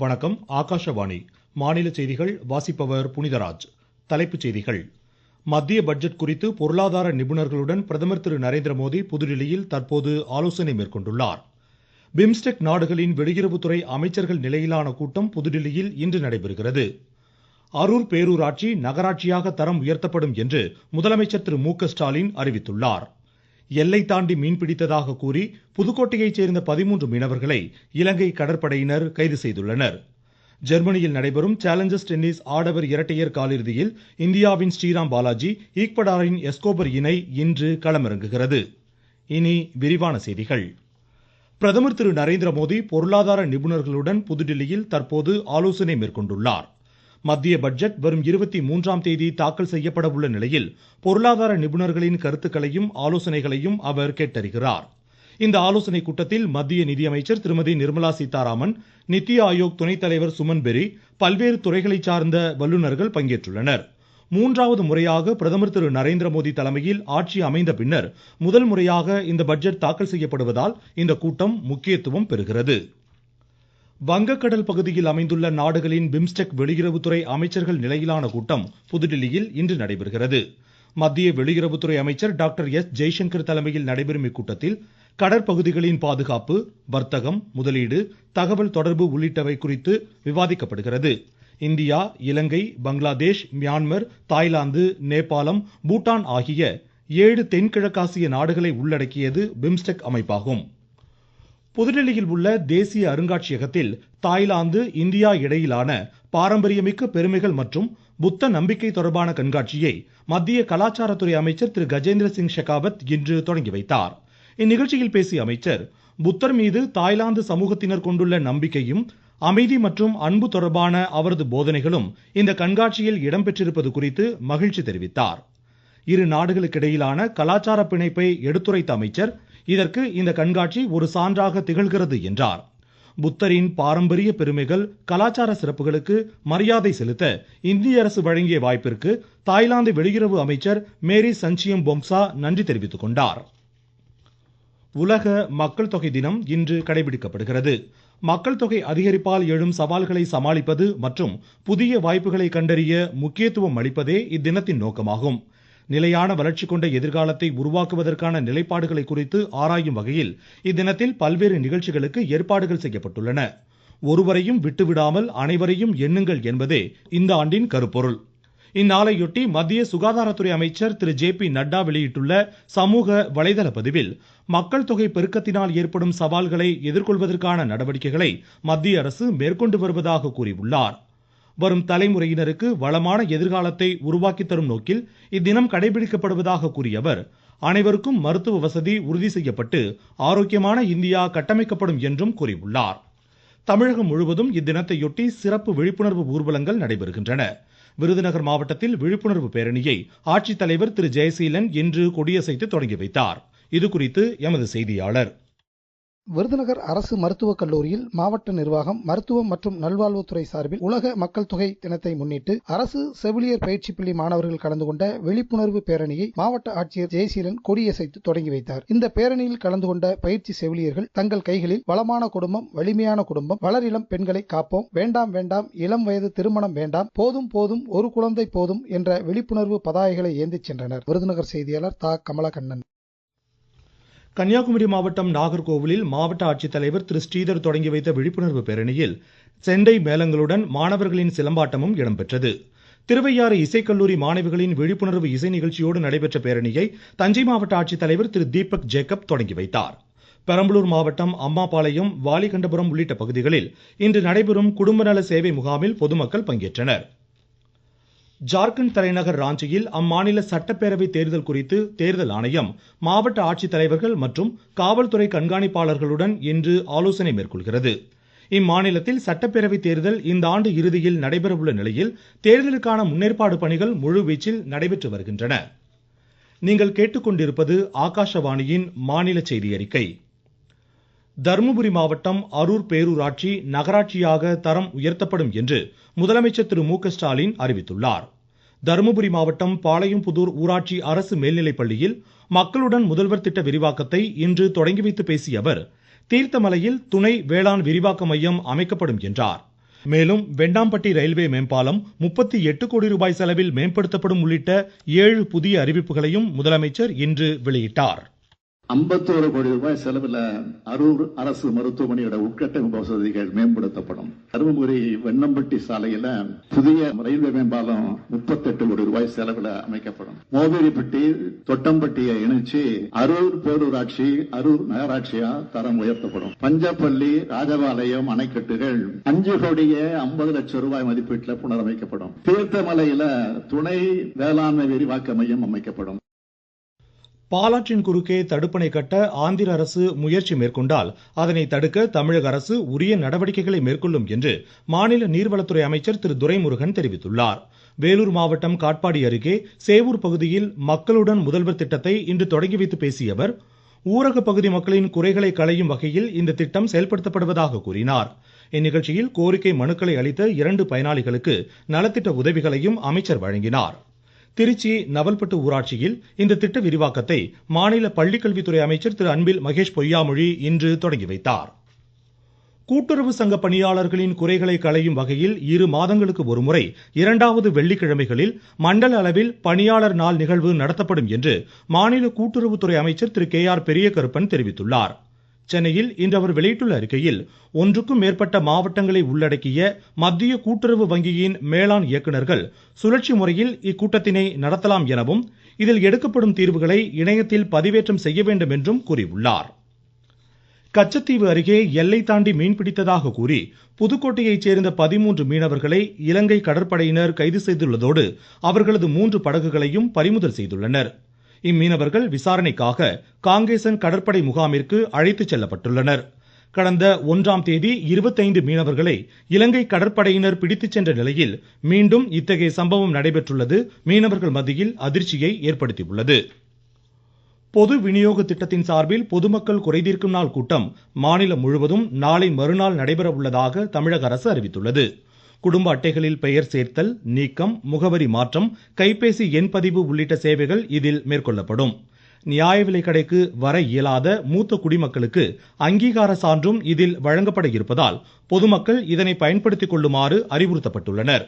வணக்கம். ஆகாஷவாணி. மாநில செய்திகள் வாசிப்பவர் புனிதராஜ். தலைப்புச் செய்திகள். மத்திய பட்ஜெட் குறித்து பொருளாதார நிபுணர்களுடன் பிரதமர் திரு நரேந்திர மோடி புதுடில்லியில் தற்போது ஆலோசனை மேற்கொண்டுள்ளார். பிம்ஸ்டெக் நாடுகளின் வெளியுறவுத்துறை அமைச்சர்கள் நிலையிலான கூட்டம் புதுடில்லியில் இன்று நடைபெறுகிறது. அரூர் பேரூராட்சி நகராட்சியாக தரம் உயர்த்தப்படும் என்று முதலமைச்சர் திரு மு.க. ஸ்டாலின் அறிவித்துள்ளார். எல்லை தாண்டி மீன்பிடித்ததாக கூறி புதுக்கோட்டையைச் சேர்ந்த 13 மீனவர்களை இலங்கை கடற்படையினர் கைது செய்துள்ளனர். ஜெர்மனியில் நடைபெறும் சேலஞ்சர்ஸ் டென்னிஸ் ஆடவர் இரட்டையர் காலிறுதியில் இந்தியாவின் ஸ்ரீராம் பாலாஜி, ஈக்வடாரின் எஸ்கோபர் இணை இன்று களமிறங்குகிறது. இனி விரிவான செய்திகள். பிரதமர் திரு நரேந்திர மோடி பொருளாதார நிபுணர்களுடன் புதுடில்லியில் தற்போது ஆலோசனை மேற்கொண்டுள்ளார். மத்திய பட்ஜெட் வரும் 23ஆம் தேதி தாக்கல் செய்யப்பட உள்ள நிலையில் பொருளாதார நிபுணர்களின் கருத்துக்களையும் ஆலோசனைகளையும் அவர் கேட்டறிகிறார். இந்த ஆலோசனை கூட்டத்தில் மத்திய நிதியமைச்சர் திருமதி நிர்மலா சீதாராமன், நித்தி ஆயோக் துணைத் தலைவர் சுமன் பெரி, பல்வேறு துறைகளை சார்ந்த வல்லுநர்கள் பங்கேற்றுள்ளனர். 3வது முறையாக பிரதமர் திரு நரேந்திர மோடி தலைமையில் ஆட்சி அமைந்த பின்னர் முதல் முறையாக இந்த பட்ஜெட் தாக்கல் செய்யப்படுவதால் இந்த கூட்டம் முக்கியத்துவம் பெறுகிறது. வங்கக்கடல் பகுதியில் அமைந்துள்ள நாடுகளின் பிம்ஸ்டெக் வெளியுறவுத்துறை அமைச்சர்கள் நிலையிலான கூட்டம் புதுடில்லியில் இன்று நடைபெறுகிறது. மத்திய வெளியுறவுத்துறை அமைச்சர் டாக்டர் எஸ். ஜெய்சங்கர் தலைமையில் நடைபெறும் இக்கூட்டத்தில் கடற்பகுதிகளின் பாதுகாப்பு, வர்த்தகம், முதலீடு, தகவல் தொடர்பு உள்ளிட்டவை குறித்து விவாதிக்கப்படுகிறது. இந்தியா, இலங்கை, பங்களாதேஷ், மியான்மர், தாய்லாந்து, நேபாளம், பூட்டான் ஆகிய 7 தென்கிழக்காசிய நாடுகளை உள்ளடக்கியது பிம்ஸ்டெக் அமைப்பாகும். புதுடில்லியில் உள்ள தேசிய அருங்காட்சியகத்தில் தாய்லாந்து, இந்தியா இடையிலான பாரம்பரியமிக்க பெருமைகள் மற்றும் புத்த நம்பிக்கை தொடர்பான கண்காட்சியை மத்திய கலாச்சாரத்துறை அமைச்சர் திரு கஜேந்திர சிங் ஷெகாவத் இன்று தொடங்கி வைத்தார். இந்நிகழ்ச்சியில் பேசிய அமைச்சர், புத்தர் மீது தாய்லாந்து சமூகத்தினர் கொண்டுள்ள நம்பிக்கையும் அமைதி மற்றும் அன்பு தொடர்பான அவரது போதனைகளும் இந்த கண்காட்சியில் இடம்பெற்றிருப்பது குறித்து மகிழ்ச்சி தெரிவித்தார். இரு நாடுகளுக்கிடையிலான கலாச்சார பிணைப்பை எடுத்துரைத்த அமைச்சர், இதற்கு இந்த கண்காட்சி ஒரு சான்றாக திகழ்கிறது என்றார். புத்தரின் பாரம்பரிய பெருமைகள், கலாச்சார சிறப்புகளுக்கு மரியாதை செலுத்த இந்திய அரசு வழங்கிய வாய்ப்பிற்கு தாய்லாந்து வெளியுறவு அமைச்சர் மேரி சஞ்சியம் பொம்சா நன்றி தெரிவித்துக் கொண்டார். உலக மக்கள் தொகை தினம் இன்று கடைபிடிக்கப்படுகிறது. மக்கள் தொகை அதிகரிப்பால் எழும் சவால்களை சமாளிப்பது மற்றும் புதிய வாய்ப்புகளை கண்டறிய முக்கியத்துவம் அளிப்பதே இத்தினத்தின் நோக்கமாகும். நிலையான வளர்ச்சி கொண்ட எதிர்காலத்தை உருவாக்குவதற்கான நிலைப்பாடுகளை குறித்து ஆராயும் வகையில் இத்தினத்தில் பல்வேறு நிகழ்ச்சிகளுக்கு ஏற்பாடுகள் செய்யப்பட்டுள்ளன. ஒருவரையும் விட்டுவிடாமல் அனைவரையும் எண்ணுங்கள் என்பதே இந்த ஆண்டின் கருப்பொருள். இந்நாளையொட்டி மத்திய சுகாதாரத்துறை அமைச்சர் திரு ஜே.பி. நட்டா வெளியிட்டுள்ள சமூக வலைதள பதிவில், மக்கள் தொகை பெருக்கத்தினால் ஏற்படும் சவால்களை எதிர்கொள்வதற்கான நடவடிக்கைகளை மத்திய அரசு மேற்கொண்டு வருவதாக கூறியுள்ளார். வரும் தலைமுறையினருக்கு வளமான எதிர்காலத்தை உருவாக்கி தரும் நோக்கில் இத்தினம் கடைபிடிக்கப்படுவதாக கூறிய அவர், அனைவருக்கும் மருத்துவ வசதி உறுதி செய்யப்பட்டு ஆரோக்கியமான இந்தியா கட்டமைக்கப்படும் என்றும் கூறியுள்ளார். தமிழகம் முழுவதும் இத்தினத்தையொட்டி சிறப்பு விழிப்புணர்வு ஊர்வலங்கள் நடைபெறுகின்றன. விருதுநகர் மாவட்டத்தில் விழிப்புணர்வு பேரணியை ஆட்சித்தலைவர் திரு ஜெயசீலன் இன்று கொடியசைத்து தொடங்கி வைத்தார். இதுகுறித்து எமது செய்தியாளர். விருதுநகர் அரசு மருத்துவக் கல்லூரியில் மாவட்ட நிர்வாகம், மருத்துவம் மற்றும் நல்வாழ்வுத்துறை சார்பில் உலக மக்கள் தொகை தினத்தை முன்னிட்டு அரசு செவிலியர் பயிற்சி பள்ளி மாணவர்கள் கலந்து கொண்ட விழிப்புணர்வு பேரணியை மாவட்ட ஆட்சியர் ஜெயசீலன் கொடியசைத்து தொடங்கி வைத்தார். இந்த பேரணியில் கலந்து கொண்ட பயிற்சி செவிலியர்கள் தங்கள் கைகளில் வளமான குடும்பம், வலிமையான குடும்பம், வளரிளம் பெண்களை காப்போம், வேண்டாம் வேண்டாம் இளம் வயது திருமணம் வேண்டாம், போதும் போதும் ஒரு குழந்தை போதும் என்ற விழிப்புணர்வு பதாகைகளை ஏந்திச் சென்றனர். விருதுநகர் செய்தியாளர் தா. கமலக்கண்ணன். கன்னியாகுமரி மாவட்டம் நாகர்கோவிலில் மாவட்ட ஆட்சித்தலைவர் திரு ஸ்ரீதர் தொடங்கி வைத்த விழிப்புணர்வு பேரணியில் செண்டை மேளங்களுடன் மாணவர்களின் சிலம்பாட்டமும் இடம்பெற்றது. திருவையாறு இசைக்கல்லூரி மாணவிகளின் விழிப்புணர்வு இசை நிகழ்ச்சியோடு நடைபெற்ற பேரணியை தஞ்சை மாவட்ட ஆட்சித்தலைவர் திரு தீபக் ஜேக்கப் தொடங்கி வைத்தார். பெரம்பலூர் மாவட்டம் அம்மாபாளையம், வாலிகண்டபுரம் உள்ளிட்ட பகுதிகளில் இன்று நடைபெறும் குடும்ப நல சேவை முகாமில் பொதுமக்கள் பங்கேற்றனர். ஜார்க்கண்ட் தலைநகர் ராஞ்சியில் அம்மாநில சட்டப்பேரவை தேர்தல் குறித்து தேர்தல் ஆணையம் மாவட்ட ஆட்சித்தலைவர்கள் மற்றும் காவல்துறை கண்காணிப்பாளர்களுடன் இன்று ஆலோசனை மேற்கொள்கிறது. இம்மாநிலத்தில் சட்டப்பேரவை தேர்தல் இந்த ஆண்டு இறுதியில் நடைபெறவுள்ள நிலையில் தேர்தலுக்கான முன்னேற்பாடு பணிகள் முழுவீச்சில் நடைபெற்று வருகின்றன. நீங்கள் கேட்டுக்கொண்டிருப்பது ஆகாஷவாணியின் மாநில செய்தி அறிக்கை. தருமபுரி மாவட்டம் அரூர் பேரூராட்சி நகராட்சியாக தரம் உயர்த்தப்படும் என்று முதலமைச்சர் திரு மு.க. ஸ்டாலின் அறிவித்துள்ளார். தருமபுரி மாவட்டம் பாளையம்புதூர் ஊராட்சி அரசு மேல்நிலைப்பள்ளியில் மக்களுடன் முதல்வர் திட்ட விரிவாக்கத்தை இன்று தொடங்கி வைத்து பேசிய அவர், தீர்த்தமலையில் துணை வேளாண் விரிவாக்க மையம் அமைக்கப்படும் என்றார். மேலும் வெண்டாம்பட்டி ரயில்வே மேம்பாலம் 38 கோடி ரூபாய் செலவில் மேம்படுத்தப்படும் உள்ளிட்ட 7 புதிய அறிவிப்புகளையும் முதலமைச்சர் இன்று வெளியிட்டார். 51 கோடி ரூபாய் செலவில் அரூர் அரசு மருத்துவமனையோட உட்கட்டமைப்பு வசதிகள் மேம்படுத்தப்படும். தருமபுரி வெண்ணம்பட்டி சாலையில புதிய ரயில்வே மேம்பாலம் 38 கோடி ரூபாய் செலவில் அமைக்கப்படும். மோவேரிப்பட்டி தொட்டம்பட்டியை இணைச்சு அரூர் பேரூராட்சி அரூர் நகராட்சியா தரம் உயர்த்தப்படும். பஞ்சப்பள்ளி ராஜபாளையம் அணைக்கட்டுகள் 5 கோடியே 50 லட்சம் ரூபாய் மதிப்பீட்டில் புனரமைக்கப்படும். தீர்த்தமலையில துணை வேளாண்மை விரிவாக்க மையம் அமைக்கப்படும். பாலாற்றின் குறுக்கே தடுப்பணை கட்ட ஆந்திர அரசு முயற்சி மேற்கொண்டால் அதனை தடுக்க தமிழக அரசு உரிய நடவடிக்கைகளை மேற்கொள்ளும் என்று மாநில நீர்வளத்துறை அமைச்சர் திரு துரைமுருகன் தெரிவித்துள்ளார். வேலூர் மாவட்டம் காட்பாடி அருகே சேவூர் பகுதியில் மக்களுடன் முதல்வர் திட்டத்தை இன்று தொடங்கி வைத்து பேசிய அவர், ஊரக பகுதி மக்களின் குறைகளை களையும் வகையில் இந்த திட்டம் செயல்படுத்தப்படுவதாக கூறினார். இந்நிகழ்ச்சியில் கோரிக்கை மனுக்களை அளித்த 2 பயனாளிகளுக்கு நலத்திட்ட உதவிகளையும் அமைச்சர் வழங்கினார். திருச்சி நவல்பட்டு ஊராட்சியில் இந்த திட்ட விரிவாக்கத்தை மாநில பள்ளிக்கல்வித்துறை அமைச்சர் திரு அன்பில் மகேஷ் பொய்யாமொழி இன்று தொடங்கி வைத்தார். கூட்டுறவு சங்க பணியாளர்களின் குறைகளை களையும் வகையில் 2 மாதங்களுக்கு ஒருமுறை 2வது வெள்ளிக்கிழமைகளில் மண்டல அளவில் பணியாளர் நாள் நிகழ்வு நடத்தப்படும் என்று மாநில கூட்டுறவுத்துறை அமைச்சர் திரு KR பெரியகருப்பன் தெரிவித்துள்ளார். சென்னையில் இன்று அவர் வெளியிட்டுள்ள அறிக்கையில் 1க்கும் மேற்பட்ட மாவட்டங்களை உள்ளடக்கிய மத்திய கூட்டுறவு வங்கியின் மேலாண் இயக்குநர்கள் சுழற்சி முறையில் இக்கூட்டத்தினை நடத்தலாம் எனவும் இதில் எடுக்கப்படும் தீர்வுகளை இணையத்தில் பதிவேற்றம் செய்ய வேண்டும் என்றும் கூறியுள்ளார். கச்சத்தீவு அருகே எல்லை தாண்டி மீன்பிடித்ததாக கூறி புதுக்கோட்டையைச் சேர்ந்த 13 மீனவர்களை இலங்கை கடற்படையினர் கைது செய்துள்ளதோடு அவர்களது 3 படகுகளையும் பறிமுதல் செய்துள்ளனர். இம்மீனவர்கள் விசாரணைக்காக காங்கேசன் கடற்படை முகாமிற்கு அழைத்துச் செல்லப்பட்டுள்ளனர். கடந்த 1ஆம் தேதி 25 மீனவர்களை இலங்கை கடற்படையினர் பிடித்துச் சென்ற நிலையில் மீண்டும் இத்தகைய சம்பவம் நடைபெற்றுள்ளது மீனவர்கள் மத்தியில் அதிர்ச்சியை ஏற்படுத்தியுள்ளது. பொது விநியோக திட்டத்தின் சார்பில் பொதுமக்கள் குறைதீர்க்கும் நாள் கூட்டம் மாநிலம் முழுவதும் நாளை மறுநாள் நடைபெற உள்ளதாக தமிழக அரசு அறிவித்துள்ளது. குடும்ப அட்டைகளில் பெயர் சேர்த்தல், நீக்கம், முகவரி மாற்றம், கைபேசி எண் பதிவு உள்ளிட்ட சேவைகள் இதில் மேற்கொள்ளப்படும். நியாய விலைக் கடைக்கு வர இயலாத மூத்த குடிமக்களுக்கு அங்கீகார சான்றும் இதில் வழங்கப்பட இருப்பதால் பொதுமக்கள் இதனை பயன்படுத்திக் கொள்ளுமாறு அறிவுறுத்தப்பட்டுள்ளனர்.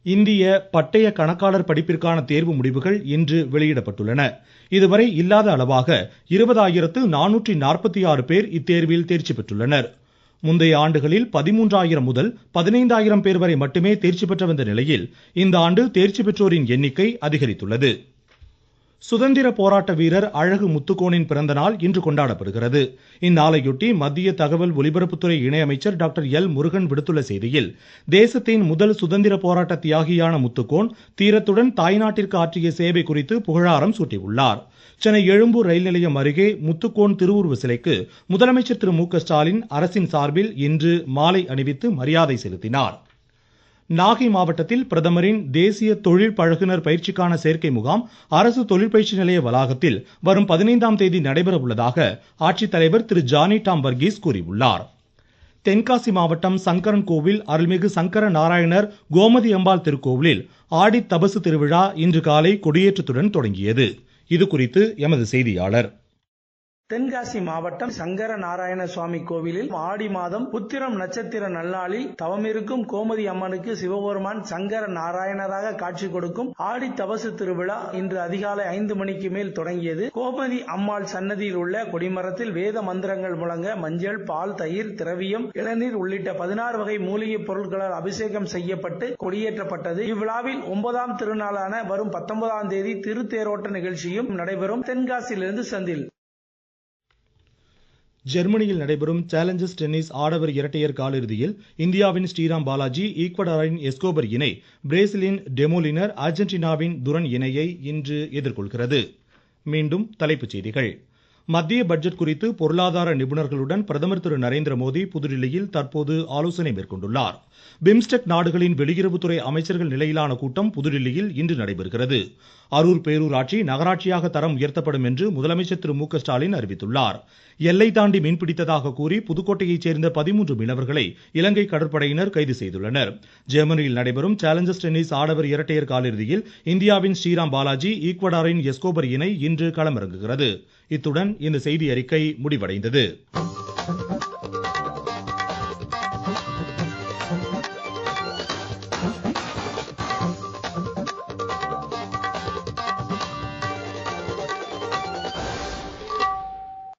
இந்திய பட்டய கணக்காளர் படிப்பிற்கான தேர்வு முடிவுகள் இன்று வெளியிடப்பட்டுள்ளன. இதுவரை இல்லாத அளவாக 20,446 பேர் இத்தேர்வில் தேர்ச்சி பெற்றுள்ளனர். முந்தைய ஆண்டுகளில் 13,000 முதல் 15,000 பேர் வரை மட்டுமே தேர்ச்சி பெற்று வந்த நிலையில் இந்த ஆண்டு தேர்ச்சி பெற்றோரின் எண்ணிக்கை அதிகரித்துள்ளது. சுதந்திர போராட்ட வீரர் அழகு முத்துக்கோனின் பிறந்த நாள் இன்று கொண்டாடப்படுகிறது. இந்நாளையொட்டி மத்திய தகவல் ஒலிபரப்புத்துறை இணையமைச்சர் டாக்டர் எல் முருகன் விடுத்துள்ள செய்தியில், தேசத்தின் முதல் சுதந்திர போராட்ட தியாகியான முத்துக்கோன் தீரத்துடன் தாய்நாட்டிற்கு ஆற்றிய சேவை குறித்து புகழாரம் சூட்டியுள்ளார். சென்னை எழும்பூர் ரயில் நிலையம் அருகே முத்துக்கோன் திருவுருவ சிலைக்கு முதலமைச்சர் திரு மு.க. ஸ்டாலின் அரசின் சார்பில் இன்று மாலை அணிவித்து மரியாதை செலுத்தினார். நாகை மாவட்டத்தில் பிரதமரின் தேசிய தொழில் பழகுனர் பயிற்சிக்கான சேர்க்கை முகாம் அரசு தொழிற்பயிற்சி நிலைய வளாகத்தில் வரும் 15ஆம் தேதி நடைபெற உள்ளதாக ஆட்சித்தலைவர் திரு ஜானி டாம் வர்கீஸ் கூறியுள்ளார். தென்காசி மாவட்டம் சங்கரன் கோவில் அருள்மிகு சங்கர நாராயணர் கோமதி அம்பாள் திருக்கோவிலில் ஆடி தபசு திருவிழா இன்று காலை கொடியேற்றத்துடன் தொடங்கியது. இது குறித்து எமது செய்தியாளர். தென்காசி மாவட்டம் சங்கர நாராயண சுவாமி கோவிலில் ஆடி மாதம் உத்திரம் நட்சத்திர நன்னாளில் தவமிருக்கும் கோமதி அம்மனுக்கு சிவபெருமான் சங்கர நாராயணராக காட்சி கொடுக்கும் ஆடி தபசு திருவிழா இன்று அதிகாலை 5 மணிக்கு மேல் தொடங்கியது. கோமதி அம்மாள் சன்னதியில் உள்ள கொடிமரத்தில் வேத மந்திரங்கள் முழங்க மஞ்சள், பால், தயிர், திரவியம், இளநீர் உள்ளிட்ட 16 வகை மூலிகை பொருட்களால் அபிஷேகம் செய்யப்பட்டு கொடியேற்றப்பட்டது. இவ்விழாவில் 9ஆம் திருநாளான வரும் 19ஆம் தேதி திருத்தேரோட்ட நிகழ்ச்சியும் நடைபெறும். தென்காசியிலிருந்து செந்தில். ஜெர்மனியில் நடைபெறும் சேலஞ்சர்ஸ் டென்னிஸ் ஆடவர் இரட்டையர் காலிறுதியில் இந்தியாவின் ஸ்ரீராம் பாலாஜி ஈக்வடாரின் எஸ்கோபர் இணை பிரேசிலின் டெமோலினர் அர்ஜென்டினாவின் துரன் இணையை இன்று எதிர்கொள்கிறது. மீண்டும் தலைப்புச் செய்திகள். மத்திய பட்ஜெட் குறித்து பொருளாதார நிபுணர்களுடன் பிரதமர் திரு நரேந்திர மோடி புதுடில்லியில் தற்போது ஆலோசனை மேற்கொண்டுள்ளார். பிம்ஸ்டெக் நாடுகளின் வெளியுறவுத்துறை அமைச்சர்கள் நிலையிலான கூட்டம் புதுடில்லியில் இன்று நடைபெறுகிறது. அரூர் பேரூராட்சி நகராட்சியாக தரம் உயர்த்தப்படும் என்று முதலமைச்சர் திரு மு.க. ஸ்டாலின் அறிவித்துள்ளார். எல்லை தாண்டி மீன்பிடித்ததாக கூறி புதுக்கோட்டையைச் சேர்ந்த 13 மீனவர்களை இலங்கை கடற்படையினர் கைது செய்துள்ளனர். ஜெர்மனியில் நடைபெறும் சேலஞ்சர்ஸ் டென்னிஸ் ஆடவர் இரட்டையர் காலிறுதியில் இந்தியாவின் ஸ்ரீராம் பாலாஜி ஈக்வடாரின் எஸ்கோபர் இணை இன்று களமிறங்குகிறது. இத்துடன் இந்த செய்தி அறிக்கை முடிவடைந்தது.